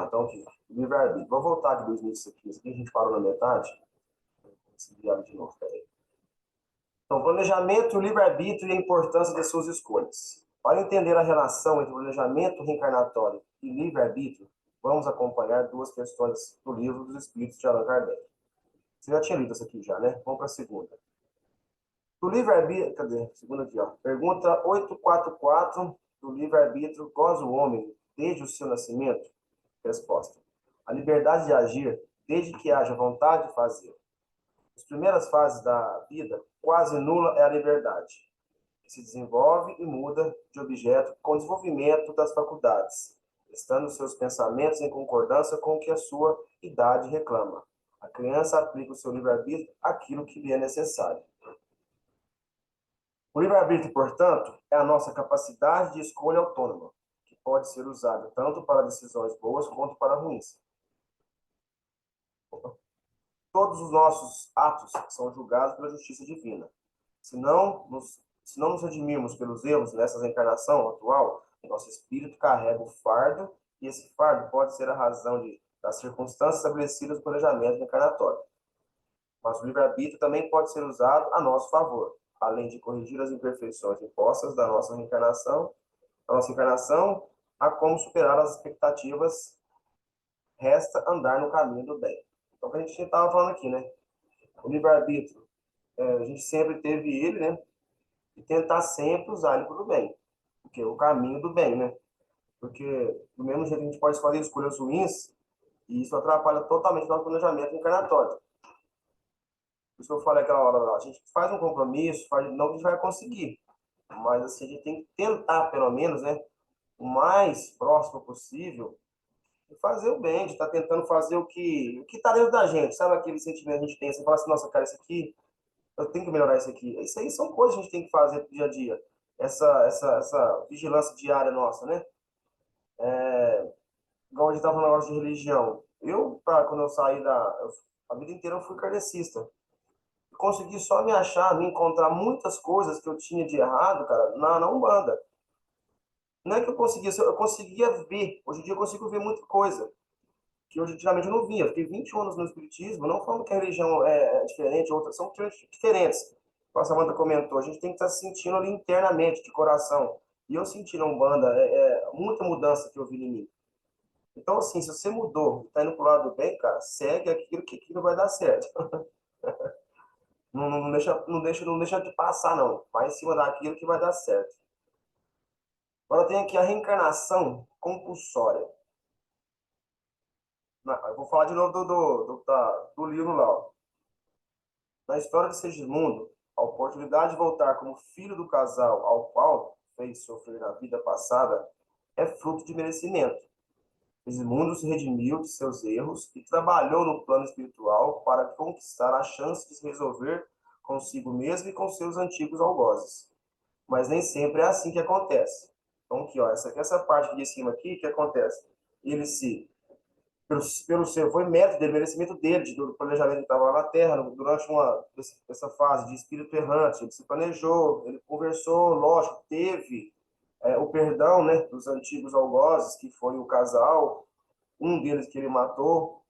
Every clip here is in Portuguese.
então, aqui, livre-arbítrio. Vou voltar de 2 minutos aqui. Isso aqui a gente parou na metade. Vou seguir de novo, peraí. Então, planejamento, livre-arbítrio e a importância das suas escolhas. Para entender a relação entre planejamento reencarnatório e livre-arbítrio, vamos acompanhar 2 questões do livro dos Espíritos de Allan Kardec. Você já tinha lido isso aqui já, né? Vamos para a segunda. Do livre-arbítrio, cadê? Segunda aqui, ó. Pergunta 844 do livre-arbítrio, goza o homem desde o seu nascimento? Resposta. A liberdade de agir, desde que haja vontade de fazer. As primeiras fases da vida, quase nula é a liberdade, que se desenvolve e muda de objeto com o desenvolvimento das faculdades, estando seus pensamentos em concordância com o que a sua idade reclama. A criança aplica o seu livre-arbítrio àquilo que lhe é necessário. O livre-arbítrio, portanto, é a nossa capacidade de escolha autônoma, que pode ser usada tanto para decisões boas quanto para ruins. Todos os nossos atos são julgados pela justiça divina. Se não nos redimirmos pelos erros nessa encarnação atual, o nosso espírito carrega o fardo, e esse fardo pode ser a razão das circunstâncias estabelecidas no planejamento encarnatório. Mas o livre-arbítrio também pode ser usado a nosso favor, além de corrigir as imperfeições impostas da nossa encarnação, a como superar as expectativas, resta andar no caminho do bem. Então, o que a gente estava falando aqui, né? O livre-arbítrio, a gente sempre teve ele, né? E tentar sempre usar ele para o bem, porque é o caminho do bem, né? Porque do mesmo jeito que a gente pode fazer escolhas ruins, e isso atrapalha totalmente o nosso planejamento encarnatório. Por isso que eu falei aquela hora lá, a gente faz um compromisso, não que a gente vai conseguir, mas assim, a gente tem que tentar, pelo menos, né? O mais próximo possível, de fazer o bem, de estar tentando fazer o que está dentro da gente, sabe aquele sentimento que a gente tem, você fala assim, nossa, cara, isso aqui, eu tenho que melhorar isso aqui. Isso aí são coisas que a gente tem que fazer no dia a dia. Essa vigilância diária nossa, né? Igual a gente estava falando negócio de religião. Quando eu saí a vida inteira eu fui kardecista. Consegui só me achar, me encontrar muitas coisas que eu tinha de errado, cara, na Umbanda. Não é que eu conseguia ver. Hoje em dia eu consigo ver muita coisa que hoje antigamente eu não via. Eu fiquei 21 anos no Espiritismo, não falando que a religião é diferente, outras são diferentes. Como a Samanta comentou, a gente tem que estar se sentindo ali internamente, de coração. E eu senti na Umbanda muita mudança que eu vi em mim. Então, assim, se você mudou, está indo pro lado do bem, cara, segue aquilo que aquilo vai dar certo. Não deixa de passar, não. Vai em cima daquilo que vai dar certo. Agora tem aqui a reencarnação compulsória. Eu vou falar de novo do livro lá. Ó. Na história de Segismundo, a oportunidade de voltar como filho do casal ao qual fez sofrer na vida passada é fruto de merecimento. Segismundo se redimiu de seus erros e trabalhou no plano espiritual para conquistar a chance de se resolver consigo mesmo e com seus antigos algozes. Mas nem sempre é assim que acontece. Então, aqui, ó, essa parte de cima aqui, que acontece? Ele pelo seu, foi mérito dele, merecimento dele, do planejamento que estava lá na Terra, durante essa fase de espírito errante, ele se planejou, ele conversou, lógico, teve o perdão, né, dos antigos algozes, que foi o casal, um deles que ele matou,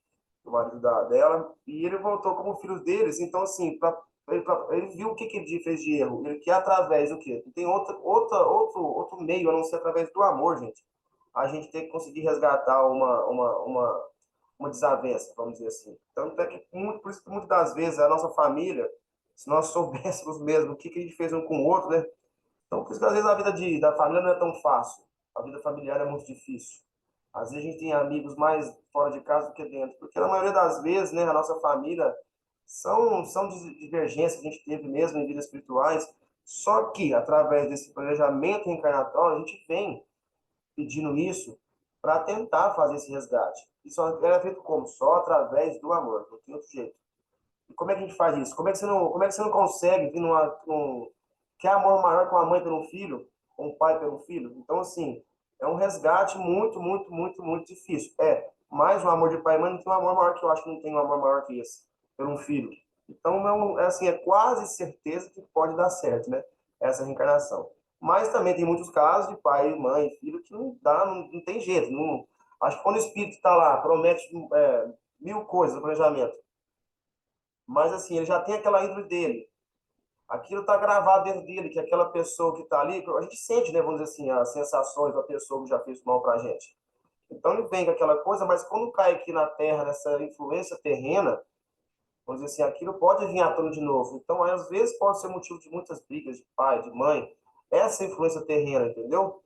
o marido dela, e ele voltou como filho deles. Então, assim, ele viu o que ele fez de erro. Ele quer através do quê? Não tem outro meio a não ser através do amor, gente. A gente tem que conseguir resgatar uma desavença, vamos dizer assim. Tanto é que, por isso que muitas das vezes, a nossa família, se nós soubéssemos mesmo o que a gente fez um com o outro, né? Então, por isso que às vezes a vida da família não é tão fácil. A vida familiar é muito difícil. Às vezes a gente tem amigos mais fora de casa do que dentro. Porque na maioria das vezes, né, a nossa família são divergências que a gente teve mesmo em vidas espirituais. Só que, através desse planejamento reencarnatório, a gente vem pedindo isso para tentar fazer esse resgate. Isso é feito como? Só através do amor. Não tem outro jeito. E como é que a gente faz isso? Como é que você não consegue vir quer amor maior com a mãe pelo filho, com o pai pelo filho? Então, assim, é um resgate muito, muito, muito, muito difícil. Mais um amor de pai e mãe, não tem um amor maior que eu acho que não tem um amor maior que esse, pelo um filho. Então, assim, é quase certeza que pode dar certo, né? Essa reencarnação. Mas também tem muitos casos de pai, mãe, filho que não dá, não tem jeito. Acho que quando o espírito está lá, promete mil coisas no planejamento, mas assim, ele já tem aquela índole dele. Aquilo está gravado dentro dele, que aquela pessoa que está ali, a gente sente, né, vamos dizer assim, as sensações da pessoa que já fez mal para a gente. Então ele vem com aquela coisa, mas quando cai aqui na Terra, nessa influência terrena, vamos dizer assim, aquilo pode vir à tona de novo. Então, às vezes, pode ser motivo de muitas brigas de pai, de mãe, essa influência terrena, entendeu?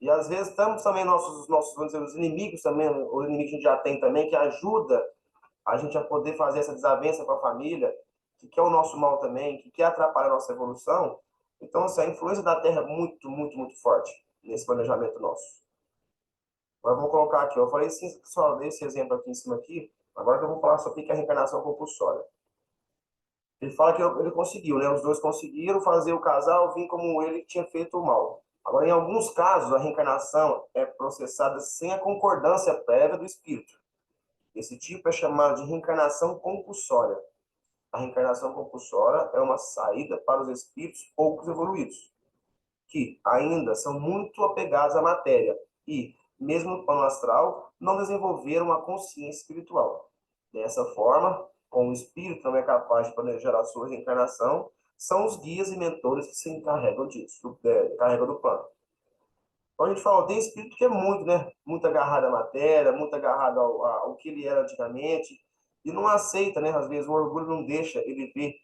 E às vezes estamos também vamos dizer, os inimigos também, os inimigos que a gente já tem também, que ajuda a gente a poder fazer essa desavença com a família, que quer o nosso mal também, que quer atrapalhar a nossa evolução. Então, assim, a influência da Terra é muito, muito, muito forte nesse planejamento nosso. Agora vamos colocar aqui, eu falei só desse exemplo aqui em cima aqui, agora que eu vou falar sobre o que é a reencarnação compulsória. Ele fala que ele conseguiu, né? Os dois conseguiram fazer o casal vir como ele tinha feito o mal. Agora, em alguns casos, a reencarnação é processada sem a concordância prévia do espírito. Esse tipo é chamado de reencarnação compulsória. A reencarnação compulsória é uma saída para os espíritos poucos evoluídos, que ainda são muito apegados à matéria e, mesmo no plano astral, não desenvolveram a consciência espiritual. Dessa forma, como o espírito não é capaz de planejar a sua reencarnação, são os guias e mentores que se encarregam disso, encarregam do plano. Então a gente fala, tem espírito que é muito, né? Muito agarrado à matéria, muito agarrado ao que ele era antigamente, e não aceita, né? Às vezes o orgulho não deixa ele ver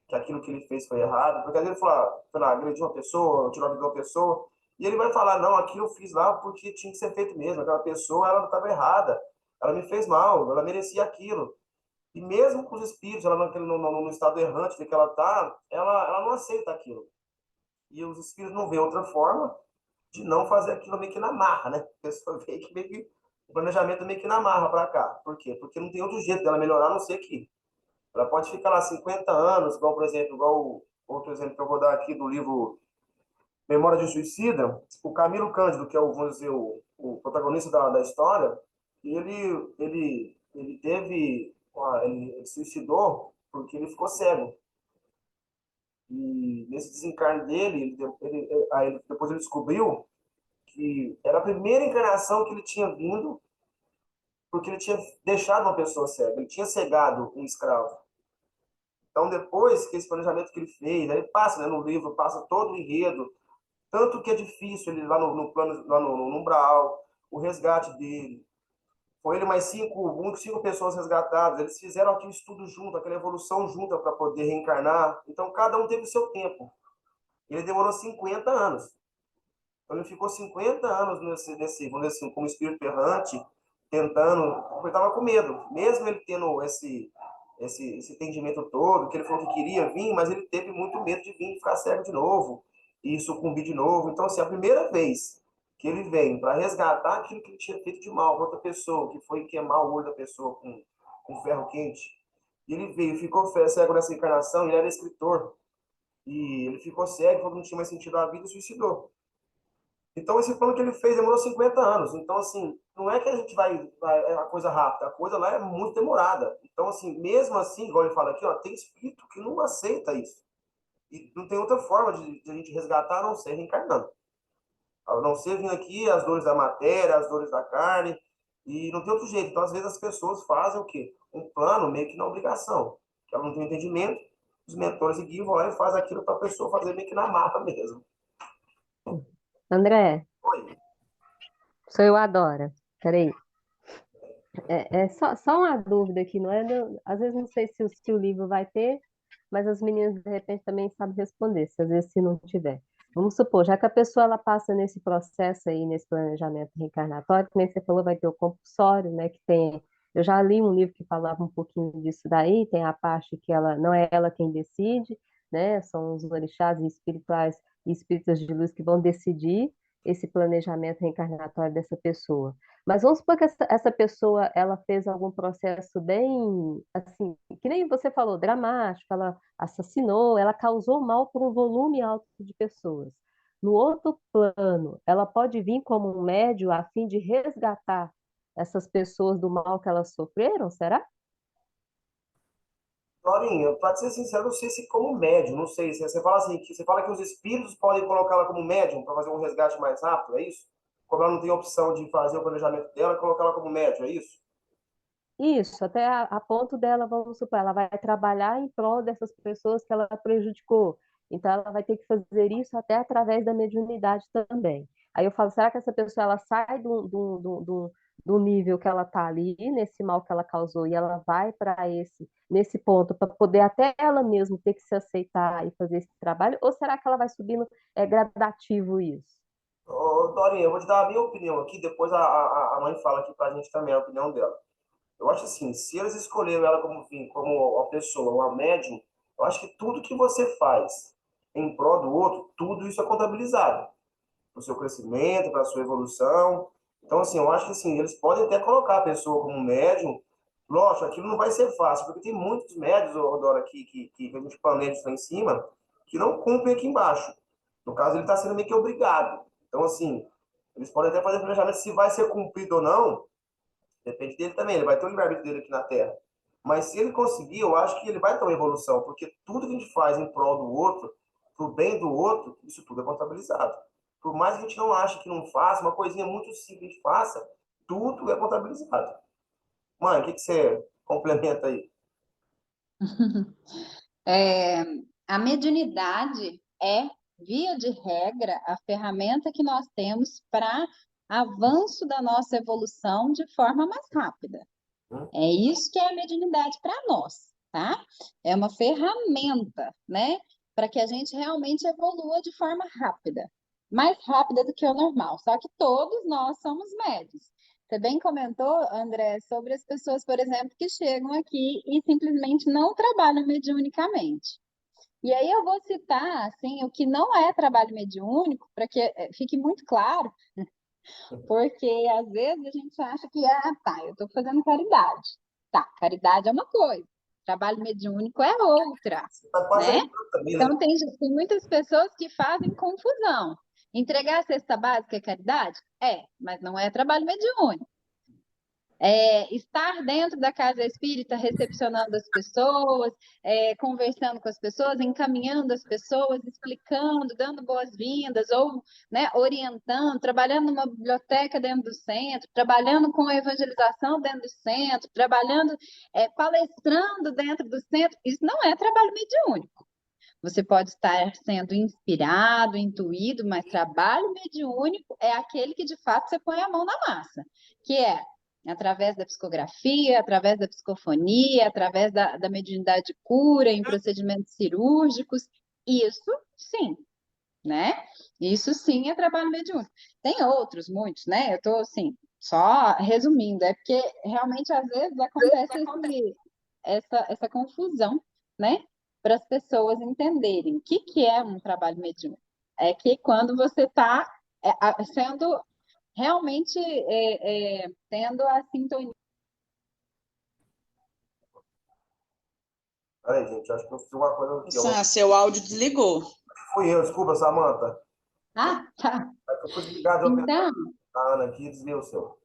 que aquilo que ele fez foi errado, porque às vezes ele fala, sei lá, agrediu uma pessoa, tirou a vida de uma pessoa, e ele vai falar, não, aquilo eu fiz lá porque tinha que ser feito mesmo, aquela pessoa, ela não estava errada, ela me fez mal, ela merecia aquilo. E mesmo com os espíritos, ela no estado errante de que ela está, ela não aceita aquilo. E os espíritos não vê outra forma de não fazer aquilo meio que na marra, né? A pessoa vê que meio que o planejamento é meio que na marra para cá. Por quê? Porque não tem outro jeito dela melhorar, a não ser que ela pode ficar lá 50 anos, igual, por exemplo, igual outro exemplo que eu vou dar aqui do livro Memória de um Suicida, o Camilo Cândido, que é o, vamos dizer, o protagonista da história, ele teve, ele suicidou porque ele ficou cego. E nesse desencarne dele, depois ele descobriu que era a primeira encarnação que ele tinha vindo, porque ele tinha deixado uma pessoa cega, ele tinha cegado um escravo. Então, depois que esse planejamento que ele fez, aí passa, né, no livro, passa todo o enredo, tanto que é difícil ele lá no plano, lá no umbral, o resgate dele. Foi ele mais cinco pessoas resgatadas, eles fizeram aquele estudo junto, aquela evolução junta para poder reencarnar. Então, cada um teve o seu tempo. Ele demorou 50 anos. Então, ele ficou 50 anos vamos dizer assim, como espírito errante, tentando, porque ele estava com medo. Mesmo ele tendo esse entendimento todo, que ele falou que queria vir, mas ele teve muito medo de vir e ficar cego de novo, e sucumbir de novo. Então, assim, a primeira vez que ele vem para resgatar aquilo que ele tinha feito de mal para outra pessoa, que foi queimar o olho da pessoa com ferro quente, e ele veio, ficou cego nessa encarnação, ele era escritor, e ele ficou cego, falou que não tinha mais sentido a vida e suicidou. Então, esse plano que ele fez demorou 50 anos. Então, assim, não é que a gente é uma coisa rápida, a coisa lá é muito demorada. Então, assim, mesmo assim, igual ele fala aqui, ó, tem espírito que não aceita isso. E não tem outra forma de a gente resgatar a não ser reencarnando. A não ser vindo aqui as dores da matéria, as dores da carne, e não tem outro jeito. Então, às vezes, as pessoas fazem o quê? Um plano meio que na obrigação. Que ela não tem entendimento, os mentores e guias vão lá e fazem aquilo para a pessoa fazer meio que na marra mesmo. André, Oi. sou eu, Adora. Peraí. É só uma dúvida aqui, não é? Às vezes não sei se o livro vai ter, mas as meninas de repente também sabem responder, se às vezes se não tiver. Vamos supor, já que a pessoa ela passa nesse processo aí, nesse planejamento reencarnatório, que nem você falou, vai ter o compulsório, né? Que tem. Eu já li um livro que falava um pouquinho disso daí, tem a parte que ela não é ela quem decide, né? São os orixás e espirituais e espíritos de luz que vão decidir esse planejamento reencarnatório dessa pessoa. Mas vamos supor que essa pessoa ela fez algum processo bem, assim, que nem você falou, dramático, ela assassinou, ela causou mal por um volume alto de pessoas. No outro plano, ela pode vir como um médium a fim de resgatar essas pessoas do mal que elas sofreram, será? Florinha, para ser sincero, não sei se como médium, não sei. Você fala assim, você fala que os espíritos podem colocá-la como médium para fazer um resgate mais rápido, é isso? como ela não tem opção de fazer o planejamento dela, colocar ela como médium, é isso? Isso, até a ponto dela, vamos supor, ela vai trabalhar em prol dessas pessoas que ela prejudicou. Então, ela vai ter que fazer isso até através da mediunidade também. Aí eu falo, será que essa pessoa ela sai do nível que ela está ali, nesse mal que ela causou, e ela vai para nesse ponto, para poder até ela mesma ter que se aceitar e fazer esse trabalho? Ou será que ela vai subindo, gradativo isso? Ô, Dorinha, eu vou te dar a minha opinião aqui, depois a mãe fala aqui pra gente também a opinião dela. Eu acho assim, se eles escolheram ela como, enfim, como uma pessoa, uma médium, eu acho que tudo que você faz em prol do outro, tudo isso é contabilizado para o seu crescimento, para a sua evolução. Então, assim, eu acho que assim, eles podem até colocar a pessoa como médium. Lógico, aquilo não vai ser fácil, porque tem muitos médios, Dora, que a gente planeja isso lá em cima, que não cumprem aqui embaixo. No caso, ele está sendo meio que obrigado. Então, assim, eles podem até fazer planejamento se vai ser cumprido ou não, depende dele também, ele vai ter o livre-arbítrio dele aqui na Terra. Mas se ele conseguir, eu acho que ele vai ter uma evolução, porque tudo que a gente faz em prol do outro, pro bem do outro, isso tudo é contabilizado. Por mais que a gente não ache que não faça, uma coisinha muito simples que a gente faça, tudo é contabilizado. Mãe, o que você complementa aí? É, a mediunidade é, via de regra, a ferramenta que nós temos para avanço da nossa evolução de forma mais rápida. Hum? É isso que é a mediunidade para nós, tá? É uma ferramenta, né? Para que a gente realmente evolua de forma rápida, mais rápida do que o normal. Só que todos nós somos médios. Você bem comentou, André, sobre as pessoas, por exemplo, que chegam aqui e simplesmente não trabalham mediunicamente. E aí eu vou citar, assim, o que não é trabalho mediúnico, para que fique muito claro, porque às vezes a gente acha que, tá, eu estou fazendo caridade. Tá, caridade é uma coisa, trabalho mediúnico é outra, Você está quase né? ajudando também, né? Então, tem muitas pessoas que fazem confusão. Entregar a cesta básica é caridade? É, mas não é trabalho mediúnico. Estar dentro da casa espírita, recepcionando as pessoas, conversando com as pessoas, encaminhando as pessoas, explicando, dando boas-vindas, ou, né, orientando, trabalhando numa biblioteca dentro do centro, trabalhando com a evangelização dentro do centro, trabalhando, palestrando dentro do centro, isso não é trabalho mediúnico. Você pode estar sendo inspirado, intuído, mas trabalho mediúnico é aquele que de fato você põe a mão na massa, que é através da psicografia, através da psicofonia, através da mediunidade de cura, em procedimentos cirúrgicos. Isso sim, né? Isso sim é trabalho mediúnico. Tem outros, muitos, né? Eu estou assim, só resumindo, é porque realmente às vezes acontece essa confusão, né? Para as pessoas entenderem o que é um trabalho mediúnico. É que quando você está sendo realmente tendo a sintonia. Peraí, gente, acho que eu fiz uma coisa aqui. Seu áudio desligou. Fui eu, desculpa, Samanta. Ah, tá. É que eu fui desligado, eu pensei Então, na Ana aqui e desliguei o seu.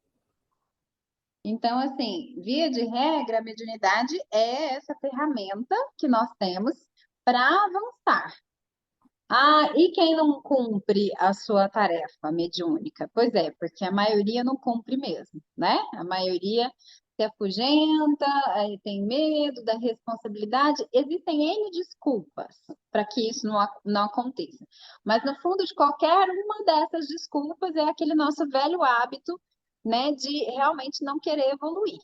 então, assim, via de regra, a mediunidade é essa ferramenta que nós temos para avançar. Ah, e quem não cumpre a sua tarefa mediúnica? Pois é, porque a maioria não cumpre mesmo, né? A maioria se afugenta, tem medo da responsabilidade. Existem N desculpas para que isso não aconteça. Mas no fundo de qualquer uma dessas desculpas é aquele nosso velho hábito, né, de realmente não querer evoluir.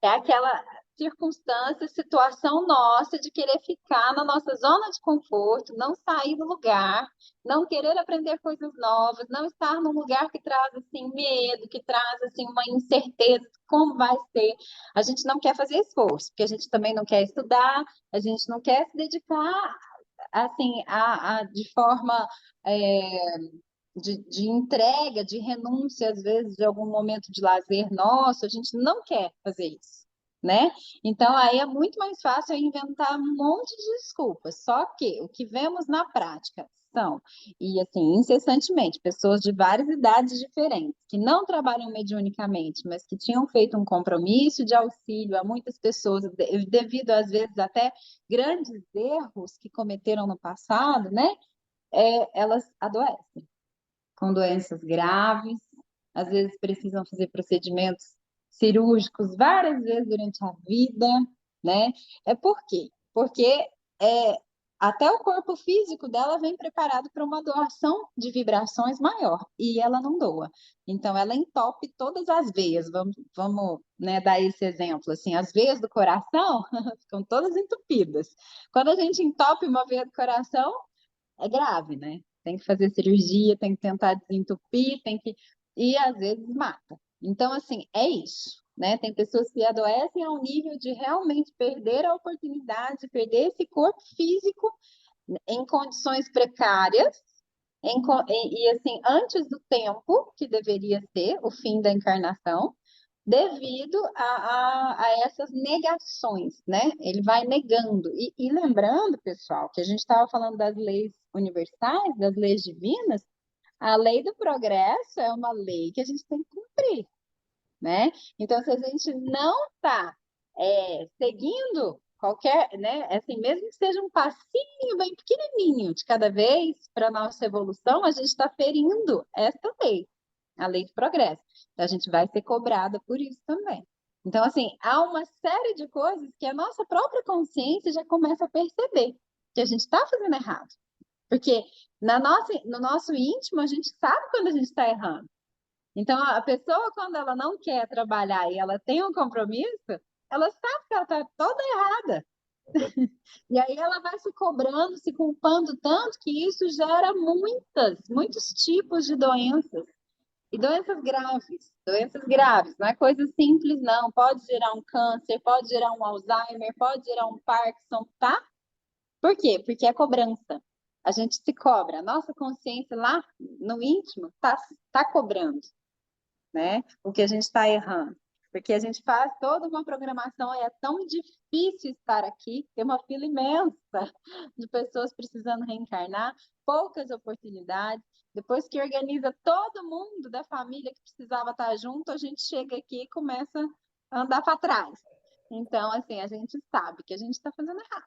É aquela circunstância, situação nossa de querer ficar na nossa zona de conforto, não sair do lugar, não querer aprender coisas novas, não estar num lugar que traz assim medo, que traz assim uma incerteza de como vai ser. A gente não quer fazer esforço, porque a gente também não quer estudar, a gente não quer se dedicar assim de forma de entrega, de renúncia, às vezes, de algum momento de lazer nosso, a gente não quer fazer isso, né? Então, aí é muito mais fácil eu inventar um monte de desculpas. Só que o que vemos na prática são, e assim, incessantemente, pessoas de várias idades diferentes, que não trabalham mediunicamente, mas que tinham feito um compromisso de auxílio a muitas pessoas, devido, às vezes, até grandes erros que cometeram no passado, né? Elas adoecem. com doenças graves, às vezes precisam fazer procedimentos cirúrgicos várias vezes durante a vida, né? Por quê? Porque é, até o corpo físico dela vem preparado para uma doação de vibrações maior, e ela não doa. Então, ela entope todas as veias. Vamos, né, dar esse exemplo. Assim, as veias do coração ficam todas entupidas. Quando a gente entope uma veia do coração, é grave, né? Tem que fazer cirurgia, tem que tentar desentupir, e às vezes mata. Então, assim, é isso, né? Tem pessoas que adoecem ao nível de realmente perder a oportunidade, perder esse corpo físico em condições precárias, assim, antes do tempo que deveria ser o fim da encarnação, devido a essas negações, né? Ele vai negando. E lembrando, pessoal, que a gente estava falando das leis universais, das leis divinas, a lei do progresso é uma lei que a gente tem que cumprir, né? Então, se a gente não está seguindo qualquer, né? Assim, mesmo que seja um passinho bem pequenininho de cada vez para a nossa evolução, a gente está ferindo essa lei, a lei do progresso. Então, a gente vai ser cobrada por isso também. Então, assim, há uma série de coisas que a nossa própria consciência já começa a perceber que a gente está fazendo errado. Porque no nosso íntimo, a gente sabe quando a gente está errando. Então, a pessoa, quando ela não quer trabalhar e ela tem um compromisso, ela sabe que ela está toda errada. E aí ela vai se cobrando, se culpando tanto que isso gera muitos tipos de doenças. E doenças graves, não é coisa simples, não. Pode gerar um câncer, pode gerar um Alzheimer, pode gerar um Parkinson, tá? Por quê? Porque é cobrança. A gente se cobra. A nossa consciência lá no íntimo tá cobrando, né? O que a gente está errando. Porque a gente faz toda uma programação e é tão difícil estar aqui, tem uma fila imensa de pessoas precisando reencarnar, poucas oportunidades. Depois que organiza todo mundo da família que precisava estar junto, a gente chega aqui e começa a andar para trás. Então, assim, a gente sabe que a gente está fazendo errado,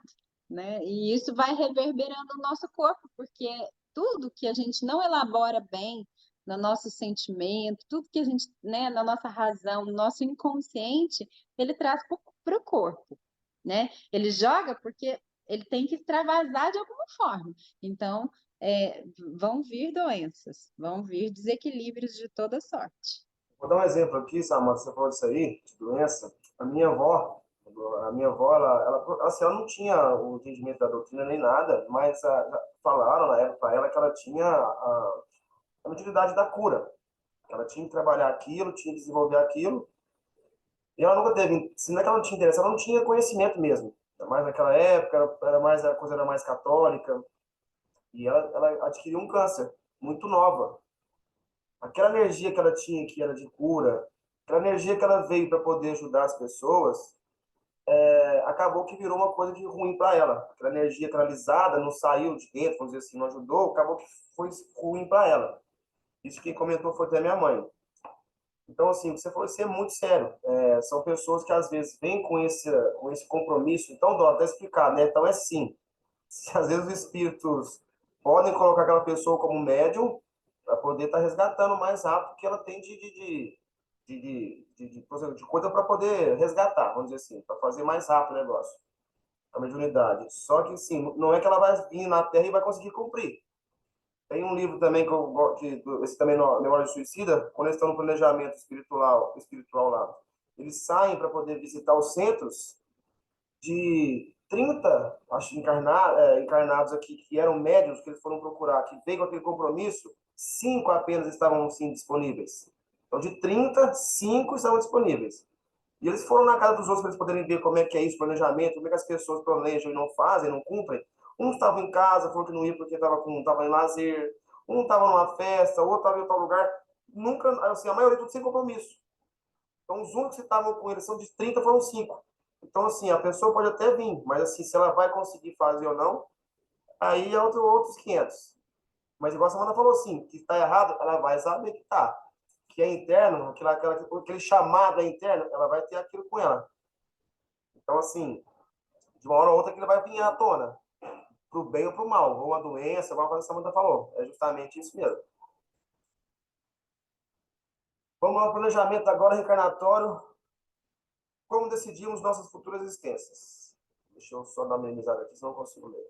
né? E isso vai reverberando no nosso corpo, porque tudo que a gente não elabora bem no nosso sentimento, tudo que a gente, né, na nossa razão, no nosso inconsciente, ele traz para o corpo, né? Ele joga porque ele tem que extravasar de alguma forma. Então, vão vir doenças, vão vir desequilíbrios de toda sorte. Vou dar um exemplo aqui, Samara, você falou disso aí, de doença. A minha avó, assim, ela não tinha o entendimento da doutrina nem nada, mas falaram na época para ela que ela tinha a utilidade da cura. Ela tinha que trabalhar aquilo, tinha que desenvolver aquilo. E ela nunca teve, se não é que ela não tinha interesse, ela não tinha conhecimento mesmo. Mas naquela época, a coisa era mais católica. E ela adquiriu um câncer, muito nova. Aquela energia que ela tinha, que era de cura, aquela energia que ela veio para poder ajudar as pessoas, acabou que virou uma coisa de ruim para ela. Aquela energia canalizada não saiu de dentro, vamos dizer assim, não ajudou, acabou que foi ruim para ela. Isso quem comentou foi até minha mãe. Então, assim, você falou, isso é muito sério. São pessoas que às vezes vêm com esse compromisso. Então, Dó, até explicar, né? Então, é sim. Se às vezes os espíritos podem colocar aquela pessoa como médium para poder estar resgatando o mais rápido que ela tem de coisa para poder resgatar, vamos dizer assim, para fazer mais rápido o negócio, a mediunidade. Só que, sim, não é que ela vai vir na Terra e vai conseguir cumprir. Tem um livro também que eu gosto, esse também, Memória de Suicida, quando eles estão no planejamento espiritual lá. Eles saem para poder visitar os centros de 30, acho, encarnados aqui, que eram médios, que eles foram procurar, que veio com aquele compromisso, 5 apenas estavam, sim, disponíveis. Então, de 30, 5 estavam disponíveis. E eles foram na casa dos outros para eles poderem ver como é que é isso, planejamento, como é que as pessoas planejam e não fazem, não cumprem. Um estava em casa, falou que não ia porque estava em lazer. Um estava numa festa, outro estava em outro lugar. Nunca, assim, a maioria tudo sem compromisso. Então, os únicos que estavam com eles são de 30, foram 5. Então, assim, a pessoa pode até vir, mas, assim, se ela vai conseguir fazer ou não, aí é outros 500. Mas, igual a Samanta falou assim, que está errado, ela vai saber que está. Que é interno, aquele chamado é interno, ela vai ter aquilo com ela. Então, assim, de uma hora ou outra que ele vai vir à tona, pro bem ou pro mal, ou uma doença, alguma coisa que a Samanta falou. É justamente isso mesmo. Vamos ao planejamento agora reencarnatório. Como decidimos nossas futuras existências? Deixa eu só dar uma minimizada aqui, senão não consigo ler.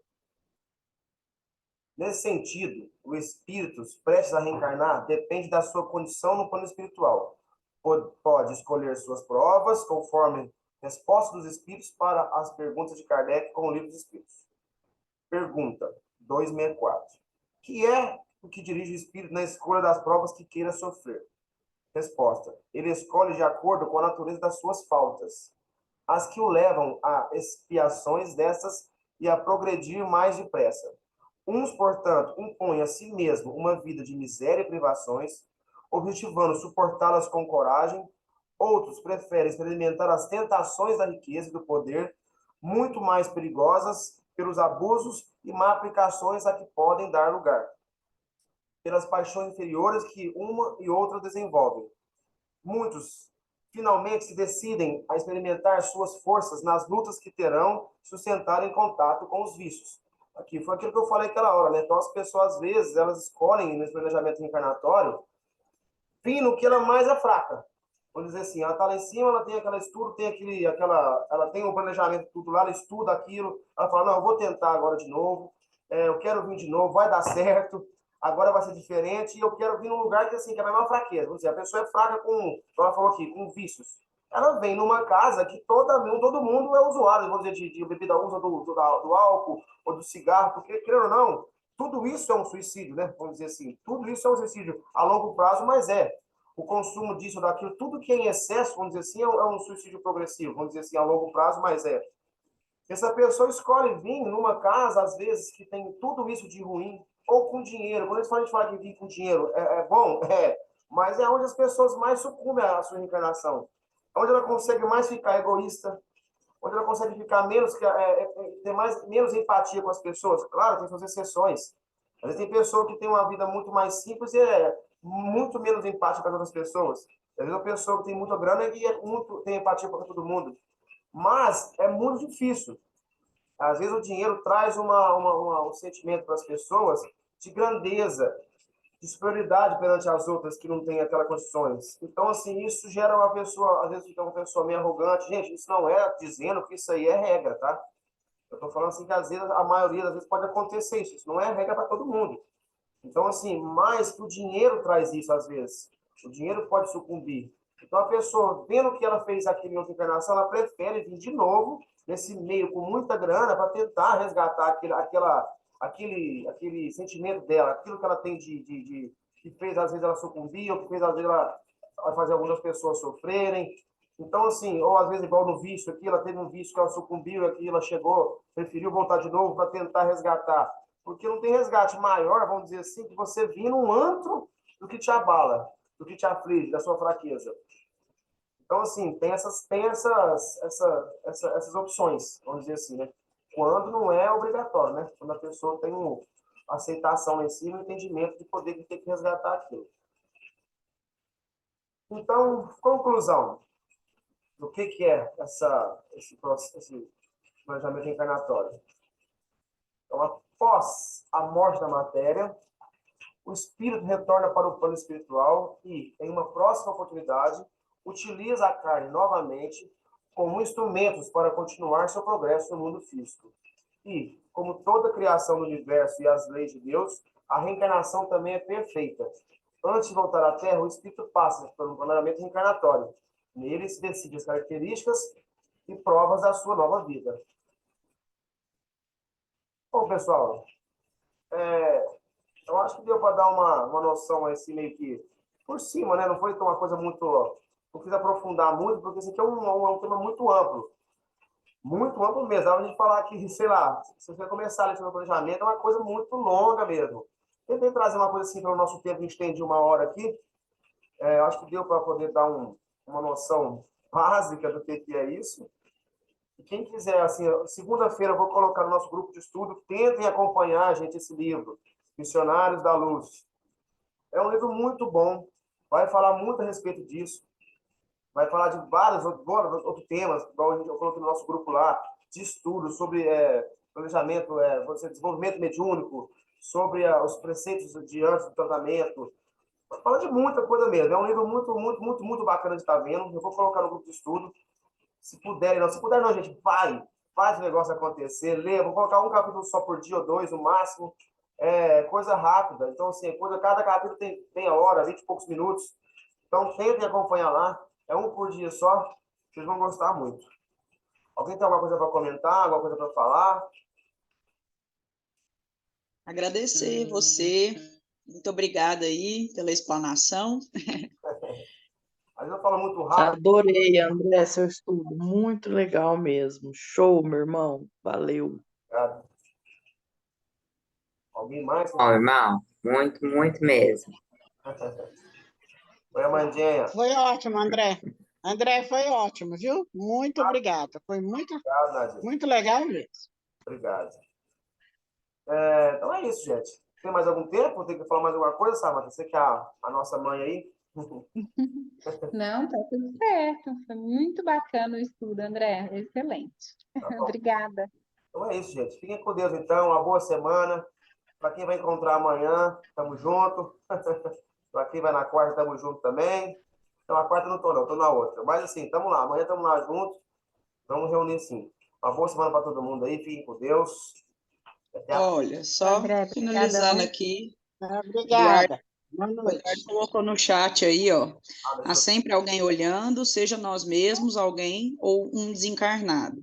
Nesse sentido, o espírito prestes a reencarnar depende da sua condição no plano espiritual. Pode escolher suas provas conforme resposta dos espíritos para as perguntas de Kardec com o Livro dos Espíritos. Pergunta 264. Que é o que dirige o espírito na escolha das provas que queira sofrer? Resposta. Ele escolhe de acordo com a natureza das suas faltas, as que o levam a expiações dessas e a progredir mais depressa. Uns, portanto, impõem a si mesmo uma vida de miséria e privações, objetivando suportá-las com coragem. Outros preferem experimentar as tentações da riqueza e do poder, muito mais perigosas pelos abusos e má aplicações a que podem dar lugar, pelas paixões inferiores que uma e outra desenvolvem. Muitos finalmente se decidem a experimentar suas forças nas lutas que terão sustentado em contato com os vícios. Aqui foi aquilo que eu falei aquela hora, né? Então as pessoas, às vezes, elas escolhem nesse planejamento reencarnatório vir no que ela mais é fraca. Vamos dizer assim, ela está lá em cima, ela tem aquele estudo, ela tem um planejamento tudo lá, ela estuda aquilo, ela fala, não, eu vou tentar agora de novo, eu quero vir de novo, vai dar certo, agora vai ser diferente, e eu quero vir num lugar que, assim, que é a maior fraqueza. Vamos dizer, a pessoa é fraca com, ela falou aqui, com vícios. Ela vem numa casa que todo mundo é usuário, vamos dizer, de bebida, usa do álcool ou do cigarro, porque, querendo ou não, tudo isso é um suicídio, né? Vamos dizer assim, tudo isso é um suicídio a longo prazo, mas o consumo disso ou daquilo, tudo que é em excesso, vamos dizer assim, é um suicídio progressivo, vamos dizer assim, a longo prazo, mas essa pessoa escolhe vir numa casa, às vezes, que tem tudo isso de ruim, ou com dinheiro. Quando a gente fala de vir com dinheiro, é bom? Mas é onde as pessoas mais sucumbem à sua reencarnação. É onde ela consegue mais ficar egoísta, onde ela consegue ficar ter menos empatia com as pessoas. Claro, tem suas exceções. Às vezes tem pessoa que tem uma vida muito mais simples e é muito menos empática com as outras pessoas. Às vezes a pessoa que tem muita grana e tem empatia com todo mundo. Mas é muito difícil. Às vezes o dinheiro traz um sentimento para as pessoas de grandeza, de superioridade perante as outras que não têm aquelas condições. Então, assim, isso gera uma pessoa, às vezes fica uma pessoa meio arrogante. Gente, isso não é dizendo que isso aí é regra, tá? Eu estou falando assim que às vezes, a maioria das vezes pode acontecer isso. Isso não é regra para todo mundo. Então, assim, mais que o dinheiro traz isso às vezes. O dinheiro pode sucumbir. Então, a pessoa, vendo que ela fez aquilo em outra encarnação, ela prefere vir de novo nesse meio com muita grana para tentar resgatar aquele sentimento dela, aquilo que ela tem que fez às vezes ela sucumbir, ou que fez às vezes ela fazer algumas pessoas sofrerem. Então, assim, ou às vezes igual no vício aqui, ela teve um vício que ela sucumbiu, aqui ela chegou, preferiu voltar de novo para tentar resgatar. Porque não tem resgate maior, vamos dizer assim, que você vir num antro do que te abala, do que te aflige, da sua fraqueza. Então, assim, tem essas opções, vamos dizer assim, né? Quando não é obrigatório, né? Quando a pessoa tem uma aceitação lá em cima, um entendimento de poder ter que resgatar aquilo. Então, conclusão. Do que é esse planejamento reencarnatório? Então, após a morte da matéria, o espírito retorna para o plano espiritual e, em uma próxima oportunidade, utiliza a carne novamente como instrumentos para continuar seu progresso no mundo físico. E, como toda criação do universo e as leis de Deus, a reencarnação também é perfeita. Antes de voltar à Terra, o espírito passa por um planejamento reencarnatório. Nele se decide as características e provas da sua nova vida. Bom, pessoal, eu acho que deu para dar uma noção assim, meio que por cima, né? Não foi uma coisa muito. Não quis aprofundar muito, porque isso aqui é um tema muito amplo. Muito amplo mesmo. Dá pra gente falar que, sei lá, se você começar a ler sobre planejamento, é uma coisa muito longa mesmo. Tentei trazer uma coisa assim para o nosso tempo, a gente tem de 1 hora aqui. Eu acho que deu para poder dar uma noção básica do que é isso. E quem quiser, assim, segunda-feira eu vou colocar no nosso grupo de estudo, tentem acompanhar, gente, esse livro, Missionários da Luz. É um livro muito bom, vai falar muito a respeito disso, vai falar de vários outros temas, igual eu coloquei no nosso grupo lá, de estudo sobre planejamento, desenvolvimento mediúnico, sobre os preceitos de antes do tratamento, Fala de muita coisa mesmo. É um livro muito, muito, muito, muito bacana de estar vendo. Eu vou colocar no grupo de estudo. Se puderem, não. Se puder, não, gente, vai. Faz o negócio acontecer. Lê. Vou colocar um capítulo só por dia ou dois, no máximo. É coisa rápida. Então, assim, cada capítulo tem meia hora, 20 e poucos minutos. Então, tentem acompanhar lá. É um por dia só. Vocês vão gostar muito. Alguém tem alguma coisa para comentar? Alguma coisa para falar? Agradecer você, muito obrigada aí pela explanação. Às vezes eu falo muito rápido. Adorei, André, seu estudo. Muito legal mesmo. Show, meu irmão. Valeu. Cara. Alguém mais? Bom, irmão, muito, muito mesmo. Oi, Amandinha. Foi ótimo, André. André, foi ótimo, viu? Muito obrigada. Foi Obrigado, Nadia. muito legal mesmo. Obrigado. Então é isso, gente. Tem mais algum tempo? Tem que falar mais alguma coisa, Samantha? Você que é a nossa mãe aí? Não, tá tudo certo. Foi muito bacana o estudo, André. Excelente. Tá bom. Obrigada. Então é isso, gente. Fiquem com Deus, então. Uma boa semana. Para quem vai encontrar amanhã, tamo junto. Para quem vai na quarta, tamo junto também. Então, a quarta não tô, não. Tô na outra. Mas, assim, tamo lá. Amanhã tamo lá junto. Vamos reunir, sim. Uma boa semana para todo mundo aí. Fiquem com Deus. Até a Olha, só André, finalizando brigadão. aqui, Obrigada. Boa o noite. Eduardo colocou no chat aí, ó. Há próxima. sempre alguém olhando, seja nós mesmos, alguém ou um desencarnado.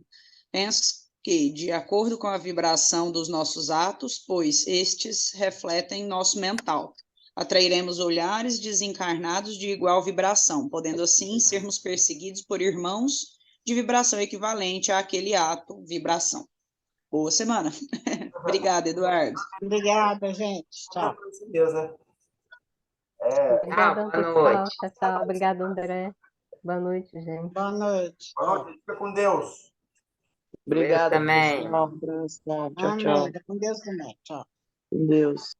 Penso que, de acordo com a vibração dos nossos atos, pois estes refletem nosso mental, atrairemos olhares desencarnados de igual vibração, podendo assim sermos perseguidos por irmãos de vibração equivalente àquele ato, vibração. Boa semana. Obrigada, Eduardo. Obrigada, gente. Tchau. Por isso mesmo, né? Obrigadão, boa pessoal. noite. Tchau, tchau. Obrigado, André. Boa noite, gente. Boa noite. Boa noite. Fica com Deus. Obrigado, também. pessoal. Abração. Tchau, Amém. tchau. Com Deus também. Tchau. Com Deus.